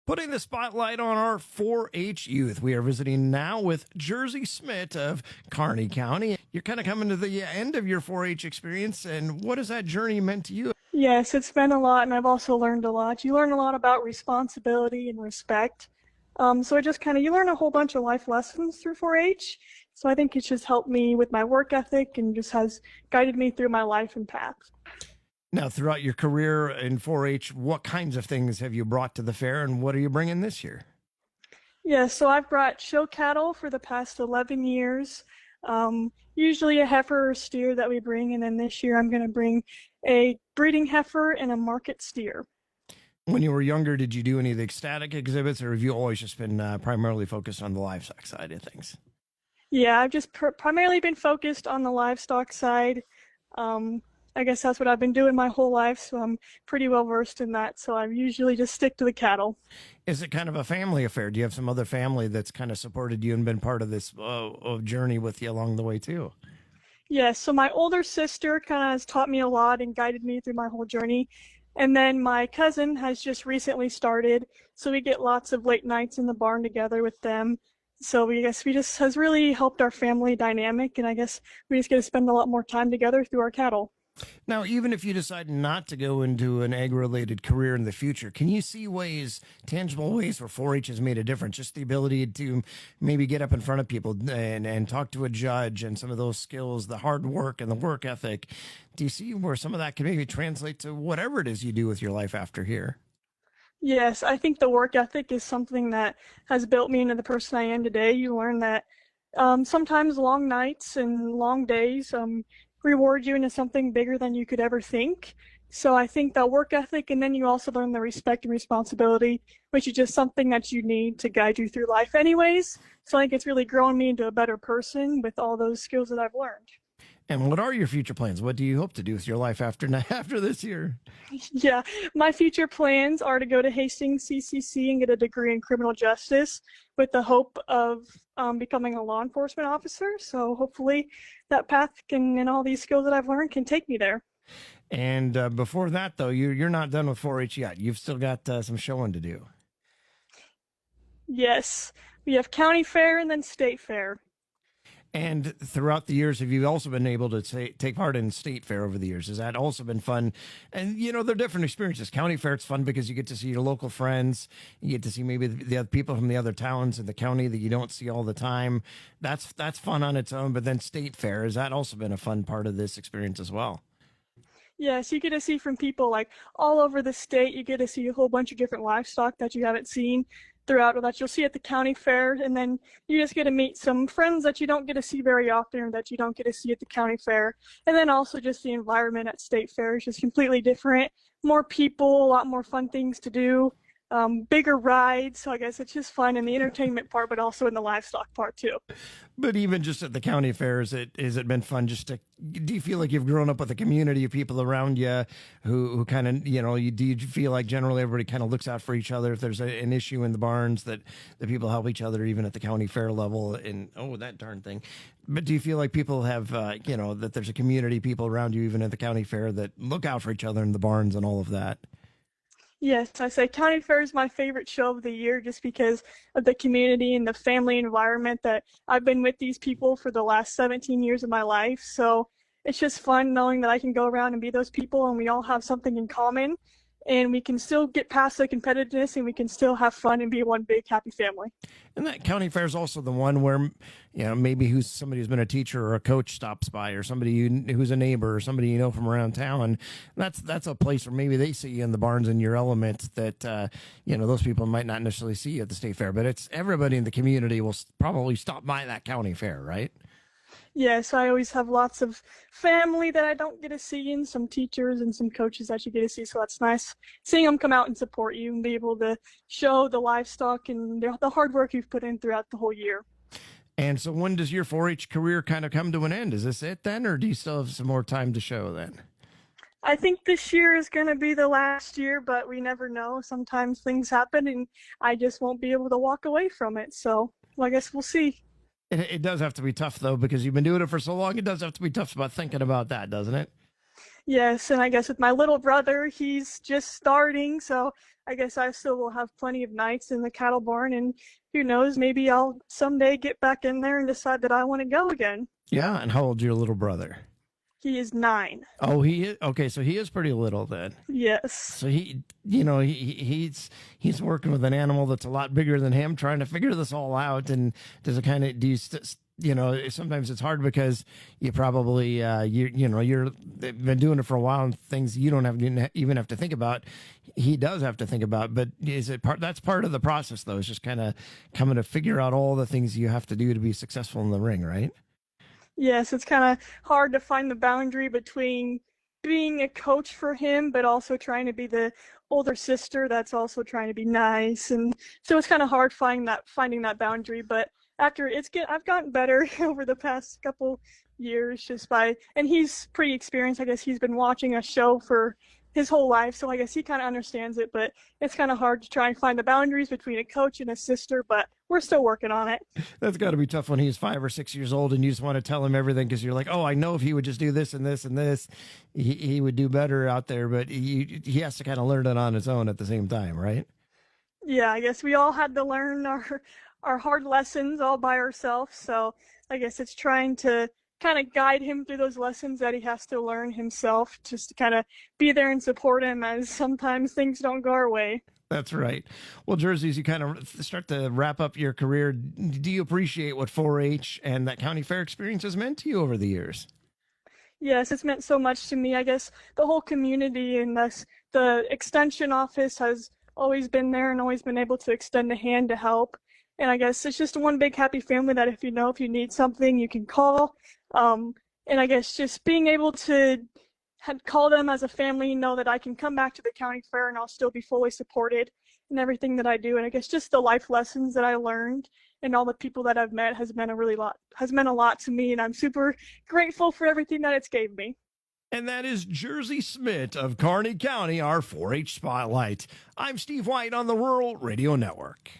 Putting the spotlight on our 4-H youth. We are visiting now with Jerzee Smidt of Kearney County. You're kind of coming to the end of your 4-H experience, and what has that journey meant to you? Yes, it's been a lot, and I've also learned a lot. You learn a lot about responsibility and respect. So it just kind of, you learn a whole bunch of life lessons through 4-H. So I think it's just helped me with my work ethic and just has guided me through my life and path. Now, throughout your career in 4-H, what kinds of things have you brought to the fair, and what are you bringing this year? Yeah, so I've brought show cattle for the past 11 years. Usually a heifer or steer that we bring, and then this year I'm going to bring a breeding heifer and a market steer. When you were younger, did you do any of the ecstatic exhibits, or have you always just been primarily focused on the livestock side of things? Yeah, I've just primarily been focused on the livestock side. I guess that's what I've been doing my whole life, so I'm pretty well versed in that. So I usually just stick to the cattle. Is it kind of a family affair? Do you have some other family that's kind of supported you and been part of this journey with you along the way too? Yes, so my older sister kind of has taught me a lot and guided me through my whole journey. And then my cousin has just recently started, so we get lots of late nights in the barn together with them. So we guess we just has really helped our family dynamic, and I guess we just get to spend a lot more time together through our cattle. Now, even if you decide not to go into an ag-related career in the future, can you see ways, tangible ways where 4-H has made a difference? Just the ability to maybe get up in front of people and talk to a judge and some of those skills, the hard work and the work ethic. Do you see where some of that can maybe translate to whatever it is you do with your life after here? Yes, I think the work ethic is something that has built me into the person I am today. You learn that sometimes long nights and long days reward you into something bigger than you could ever think. So I think that work ethic, and then you also learn the respect and responsibility, which is just something that you need to guide you through life anyways. So I think it's really grown me into a better person with all those skills that I've learned. And what are your future plans? What do you hope to do with your life after after this year? Yeah, my future plans are to go to Hastings CCC and get a degree in criminal justice with the hope of becoming a law enforcement officer. So hopefully that path can, and all these skills that I've learned can take me there. And before that, though, you're not done with 4-H yet. You've still got some showing to do. Yes, we have county fair and then state fair. And throughout the years, have you also been able to take part in state fair over the years? Has that also been fun? And, you know, they're different experiences. County fair, it's fun because you get to see your local friends. You get to see maybe the other people from the other towns in the county that you don't see all the time. That's fun on its own. But then state fair, has that also been a fun part of this experience as well? Yes, you get to see from people like all over the state. You get to see a whole bunch of different livestock that you haven't seen throughout, or that you'll see at the county fair. And then you just get to meet some friends that you don't get to see very often, or that you don't get to see at the county fair. And then also just the environment at state fair is just completely different. More people, a lot more fun things to do, bigger rides. So I guess it's just fun in the entertainment part, but also in the livestock part too. But even just at the county fair, has it been fun just to, do you feel like you've grown up with a community of people around you who kind of, you know, do you feel like generally everybody kind of looks out for each other? If there's an issue in the barns, that the people help each other even at the county fair level, and oh, that darn thing. But do you feel like people have, you know, that there's a community of people around you even at the county fair that look out for each other in the barns and all of that? Yes, I say county fair is my favorite show of the year just because of the community and the family environment that I've been with these people for the last 17 years of my life. So it's just fun knowing that I can go around and be those people and we all have something in common, and we can still get past the competitiveness and we can still have fun and be one big happy family. And that county fair is also the one where, you know, maybe who's somebody who's been a teacher or a coach stops by, or somebody who's a neighbor or somebody you know from around town. That's a place where maybe they see you in the barns in your element that, you know, those people might not necessarily see you at the state fair, but it's everybody in the community will probably stop by that county fair, right? Yes, I always have lots of family that I don't get to see, and some teachers and some coaches that you get to see. So that's nice seeing them come out and support you and be able to show the livestock and the hard work you've put in throughout the whole year. And so when does your 4-H career kind of come to an end? Is this it then, or do you still have some more time to show then? I think this year is going to be the last year, but we never know. Sometimes things happen and I just won't be able to walk away from it. So well, I guess we'll see. It does have to be tough, though, because you've been doing it for so long. It does have to be tough about thinking about that, doesn't it? Yes, and I guess with my little brother, he's just starting, so I guess I still will have plenty of nights in the cattle barn, and who knows, maybe I'll someday get back in there and decide that I want to go again. Yeah, and how old's your little brother? He is 9. Oh, he is okay. So he is pretty little then. Yes. So he, he's working with an animal that's a lot bigger than him, trying to figure this all out. And does it kind of do you, sometimes it's hard because you probably you're been doing it for a while and things you don't have even have to think about. He does have to think about, but is it part that's part of the process though? Is just kind of coming to figure out all the things you have to do to be successful in the ring, right? Yes, it's kind of hard to find the boundary between being a coach for him, but also trying to be the older sister that's also trying to be nice, and so it's kind of hard finding that boundary. But I've gotten better over the past couple years just by, and he's pretty experienced. I guess he's been watching a show for his whole life, so I guess he kind of understands it. But it's kind of hard to try and find the boundaries between a coach and a sister, but we're still working on it. That's got to be tough when he's 5 or 6 years old and you just want to tell him everything because you're like, oh, I know if he would just do this and this and this, he would do better out there. But he has to kind of learn it on his own at the same time, right? Yeah, I guess we all had to learn our hard lessons all by ourselves. So I guess it's trying to kind of guide him through those lessons that he has to learn himself, just to kind of be there and support him as sometimes things don't go our way. That's right. Well, Jerzee, as you kind of start to wrap up your career, do you appreciate what 4-H and that county fair experience has meant to you over the years? Yes, it's meant so much to me. I guess the whole community and the extension office has always been there and always been able to extend a hand to help. And I guess it's just one big happy family that if you need something, you can call. And I guess just being able to call them as a family, know that I can come back to the county fair and I'll still be fully supported in everything that I do. And I guess just the life lessons that I learned and all the people that I've met has meant a lot to me, and I'm super grateful for everything that it's gave me. And that is Jerzee Smidt of Kearney County, our 4-H Spotlight. I'm Steve White on the Rural Radio Network.